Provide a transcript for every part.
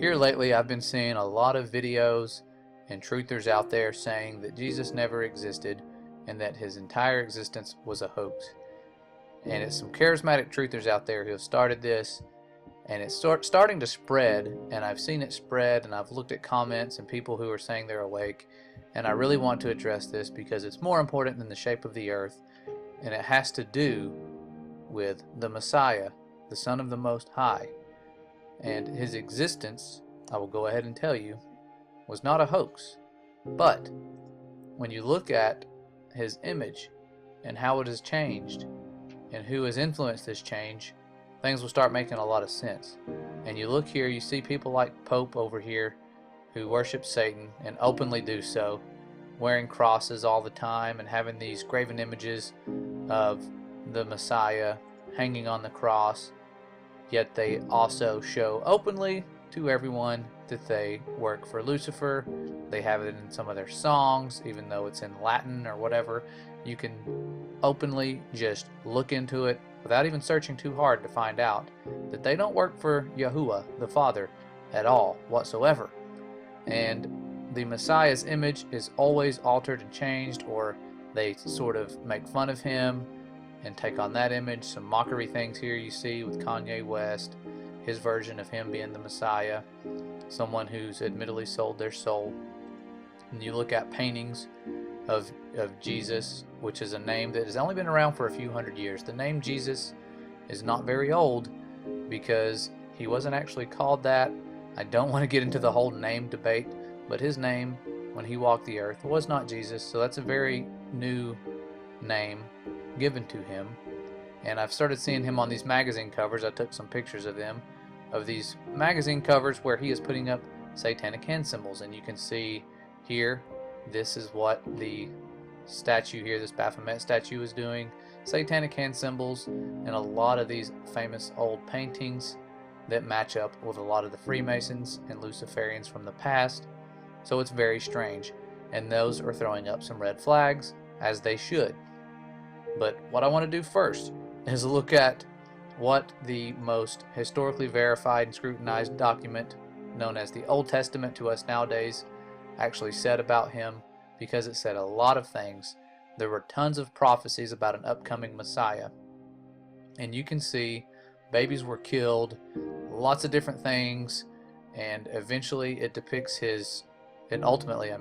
Here lately, I've been seeing a lot of videos and truthers out there saying that Jesus never existed and that his entire existence was a hoax. And it's some charismatic truthers out there who have started this, and it's starting to spread, and I've seen it spread, and I've looked at comments and people who are saying they're awake, and I really want to address this because it's more important than the shape of the earth, and it has to do with the Messiah, the Son of the Most High. And his existence, I will go ahead and tell you, was not a hoax. But when you look at his image and how it has changed and who has influenced this change, things will start making a lot of sense. And you look here, you see people like Pope over here who worship Satan and openly do so, wearing crosses all the time and having these graven images of the Messiah hanging on the cross. Yet they also show openly to everyone that they work for Lucifer. They have it in some of their songs, even though it's in Latin or whatever. You can openly just look into it without even searching too hard to find out that they don't work for Yahuwah, the Father, at all whatsoever. And the Messiah's image is always altered and changed, or they sort of make fun of him and take on that image. Some mockery things here you see with Kanye West, his version of him being the Messiah, someone who's admittedly sold their soul. And you look at paintings of Jesus, which is a name that has only been around for a few hundred years. The name Jesus is not very old because he wasn't actually called that. I don't want to get into the whole name debate, but his name when he walked the earth was not Jesus, so that's a very new name given to him. And I've started seeing him on these magazine covers. I took some pictures of them, of these magazine covers where he is putting up satanic hand symbols. And you can see here, this is what the statue here, this Baphomet statue, is doing. Satanic hand symbols and a lot of these famous old paintings that match up with a lot of the Freemasons and Luciferians from the past. So it's very strange, and those are throwing up some red flags, as they should. But what I want to do first is look at what the most historically verified and scrutinized document known as the Old Testament to us nowadays actually said about him, because it said a lot of things. There were tons of prophecies about an upcoming Messiah, and you can see babies were killed, lots of different things, and eventually it depicts his, and ultimately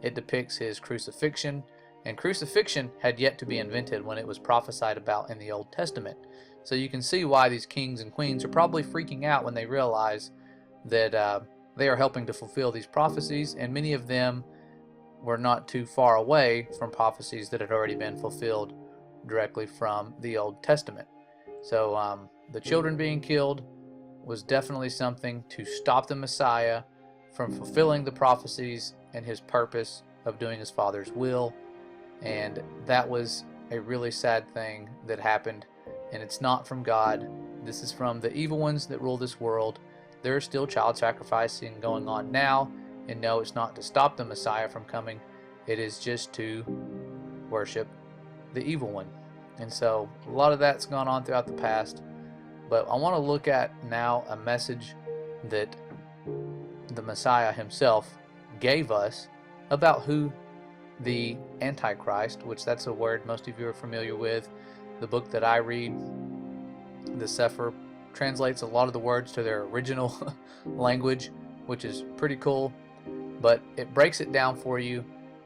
it depicts his crucifixion. And crucifixion had yet to be invented when it was prophesied about in the Old Testament. So you can see why these kings and queens are probably freaking out when they realize that they are helping to fulfill these prophecies, and many of them were not too far away from prophecies that had already been fulfilled directly from the Old Testament. So the children being killed was definitely something to stop the Messiah from fulfilling the prophecies and his purpose of doing his Father's will. And that was a really sad thing that happened, and it's not from God. This is from the evil ones that rule this world. There is still child sacrificing going on now, and no, it's not to stop the Messiah from coming. It is just to worship the evil one. And so a lot of that's gone on throughout the past, but I want to look at now a message that the Messiah himself gave us about who the Antichrist, which that's a word most of you are familiar with. The book that I read, the Sefer, translates a lot of the words to their original language, which is pretty cool, but it breaks it down for you.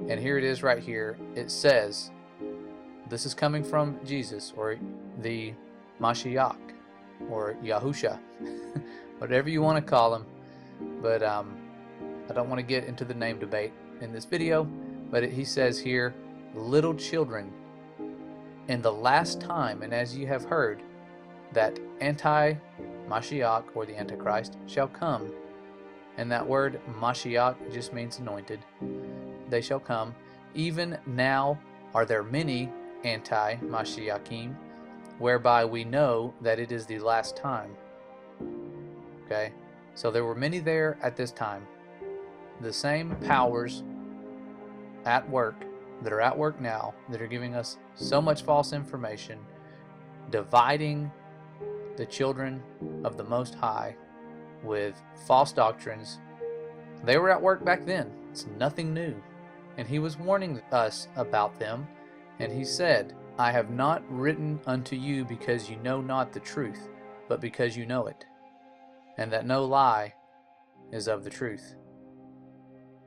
And here it is right here. It says, this is coming from Jesus, or the Mashiach, or Yahusha, whatever you want to call him. But I don't want to get into the name debate in this video. But he says here, little children, in the last time, and as you have heard, that anti-Mashiach, or the Antichrist, shall come. And that word Mashiach just means anointed. They shall come. Even now are there many anti-Mashiachim, whereby we know that it is the last time. Okay? So there were many there at this time. The same powers at work that are at work now, that are giving us so much false information, dividing the children of the Most High, with false doctrines. They were at work back then. It's nothing new. And he was warning us about them. And he said, I have not written unto you because you know not the truth, but because you know it, and that no lie is of the truth.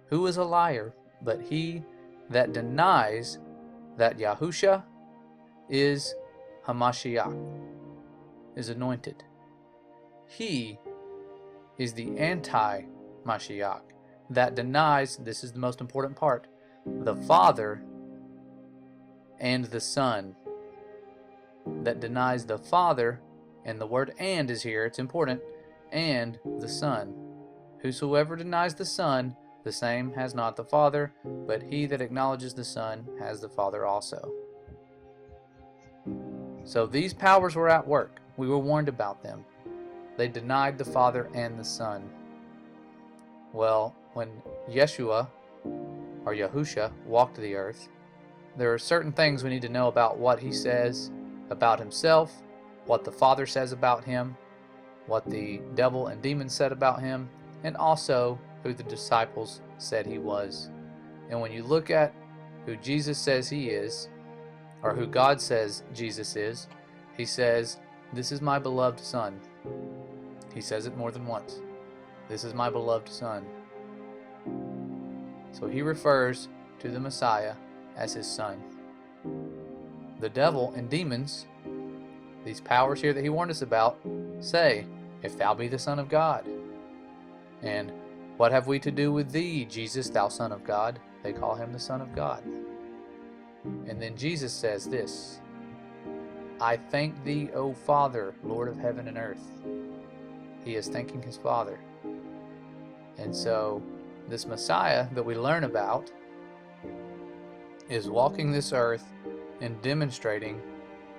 Who is a liar but he that denies that Yahusha is Hamashiach, is anointed? He is the anti-Mashiach that denies, this is the most important part, the Father and the Son. That denies the Father, and the word and is here, it's important, and the Son. Whosoever denies the Son, the same has not the Father, but he that acknowledges the Son has the Father also. So these powers were at work. We were warned about them. They denied the Father and the Son. Well, when Yeshua, or Yahusha, walked the earth, there are certain things we need to know about what he says about himself, what the Father says about him, what the devil and demons said about him, and also who the disciples said he was. And when you look at who Jesus says he is, or who God says Jesus is, he says, "This is my beloved Son." He says it more than once. This is my beloved Son. So he refers to the Messiah as his Son. The devil and demons, these powers here that he warned us about, say, "If thou be the Son of God." And "What have we to do with thee, Jesus, thou Son of God?" They call him the Son of God. And then Jesus says this, "I thank thee, O Father, Lord of heaven and earth." He is thanking his Father. And so this Messiah that we learn about is walking this earth and demonstrating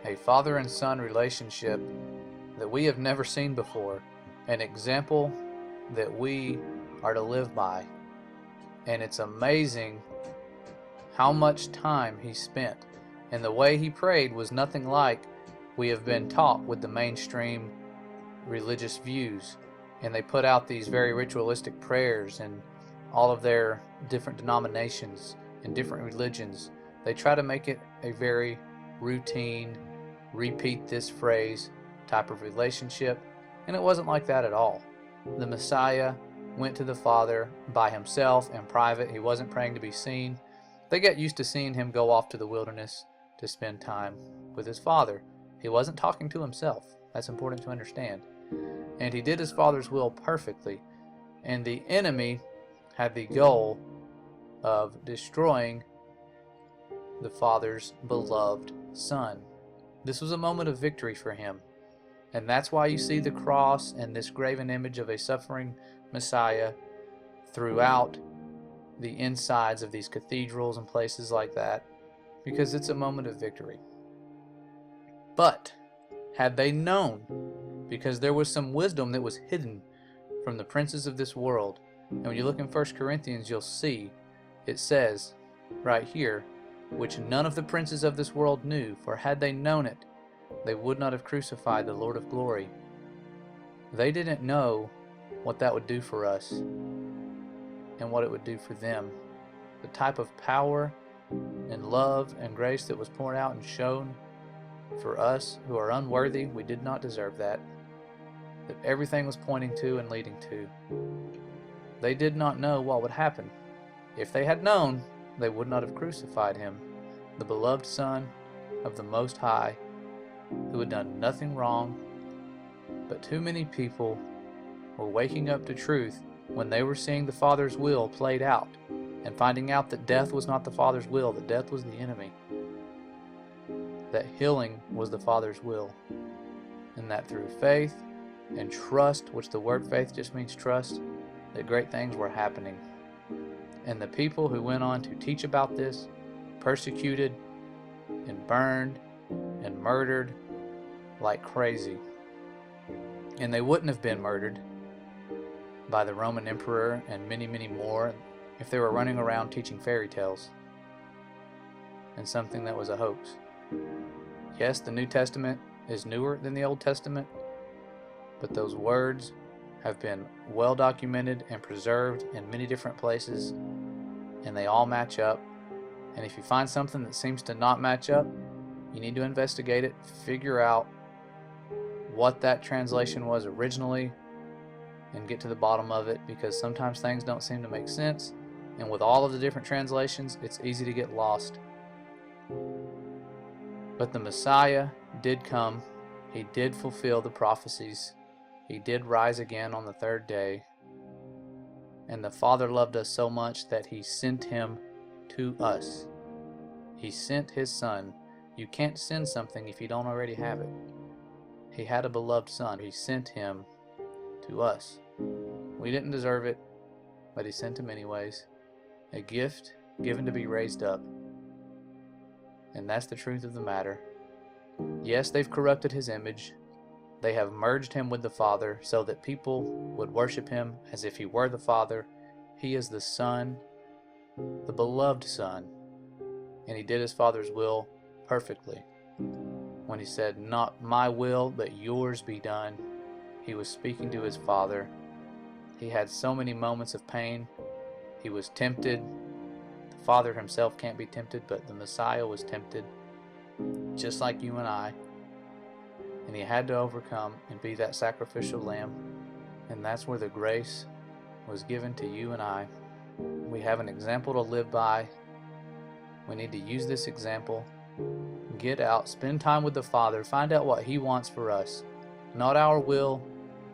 a father and son relationship that we have never seen before, an example that we are to live by. And it's amazing how much time he spent, and the way he prayed was nothing like we have been taught with the mainstream religious views. And they put out these very ritualistic prayers, and all of their different denominations and different religions, they try to make it a very routine, repeat this phrase type of relationship, and it wasn't like that at all. The Messiah went to the Father by himself in private. He wasn't praying to be seen. They got used to seeing him go off to the wilderness to spend time with his Father. He wasn't talking to himself. That's important to understand. And he did his Father's will perfectly. And the enemy had the goal of destroying the Father's beloved Son. This was a moment of victory for him. And that's why you see the cross and this graven image of a suffering Messiah throughout the insides of these cathedrals and places like that, because it's a moment of victory. But had they known, because there was some wisdom that was hidden from the princes of this world, and when you look in 1 Corinthians, you'll see it says right here, "Which none of the princes of this world knew, for had they known it, they would not have crucified the Lord of glory." They didn't know what that would do for us and what it would do for them. The type of power and love and grace that was poured out and shown for us who are unworthy, we did not deserve that everything was pointing to and leading to. They did not know what would happen. If they had known, they would not have crucified him, the beloved Son of the Most High, who had done nothing wrong. But too many people were waking up to truth when they were seeing the Father's will played out and finding out that death was not the Father's will, that death was the enemy, that healing was the Father's will, and that through faith and trust, which the word faith just means trust, that great things were happening. And the people who went on to teach about this, persecuted and burned and murdered like crazy. And they wouldn't have been murdered by the Roman emperor and many, many more if they were running around teaching fairy tales and something that was a hoax. Yes, the New Testament is newer than the Old Testament, but those words have been well documented and preserved in many different places, and they all match up. And if you find something that seems to not match up, you need to investigate it, figure out what that translation was originally, and get to the bottom of it, because sometimes things don't seem to make sense, and with all of the different translations, it's easy to get lost. But the Messiah did come. He did fulfill the prophecies. He did rise again on the third day. And the Father loved us so much that He sent Him to us. He sent His Son. You can't send something if you don't already have it. He had a beloved Son. He sent Him to us. We didn't deserve it, but He sent Him anyways. A gift given to be raised up. And that's the truth of the matter. Yes, they've corrupted His image. They have merged Him with the Father so that people would worship Him as if He were the Father. He is the Son, the beloved Son, and He did His Father's will perfectly. When He said, "Not my will, but yours be done," He was speaking to His Father. He had so many moments of pain. He was tempted. The Father Himself can't be tempted, but the Messiah was tempted, just like you and I. And He had to overcome and be that sacrificial lamb. And that's where the grace was given to you and I. We have an example to live by. We need to use this example. Get out, spend time with the Father, find out what He wants for us. Not our will,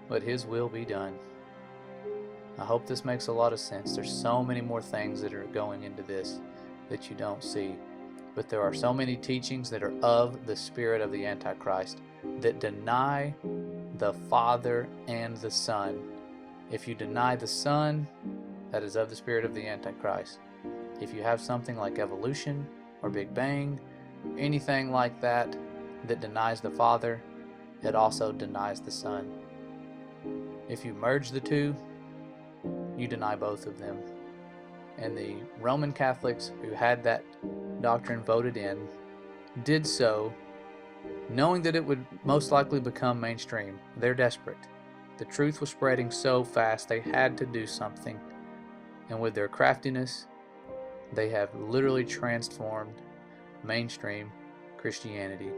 but His will be done. I hope this makes a lot of sense. There's so many more things that are going into this that you don't see. But there are so many teachings that are of the spirit of the Antichrist that deny the Father and the Son. If you deny the Son, that is of the spirit of the Antichrist. If you have something like evolution or Big Bang, anything like that that denies the Father, it also denies the Son. If you merge the two, you deny both of them. And the Roman Catholics who had that doctrine voted in did so knowing that it would most likely become mainstream. They're desperate. The truth was spreading so fast they had to do something. And with their craftiness, they have literally transformed mainstream Christianity.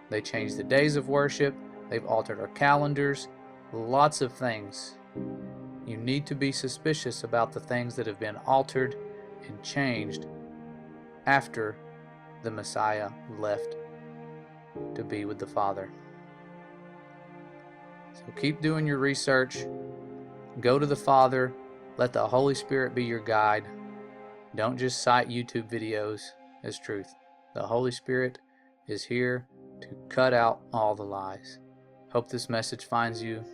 They changed the days of worship. They've altered our calendars. Lots of things. You need to be suspicious about the things that have been altered and changed after the Messiah left to be with the Father. So keep doing your research. Go to the Father. Let the Holy Spirit be your guide. Don't just cite YouTube videos as truth. The Holy Spirit is here to cut out all the lies. Hope this message finds you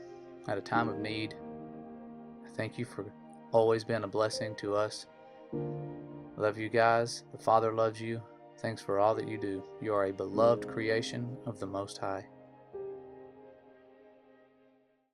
at a time of need. Thank you for always being a blessing to us. Love you guys. The Father loves you. Thanks for all that you do. You are a beloved creation of the Most High.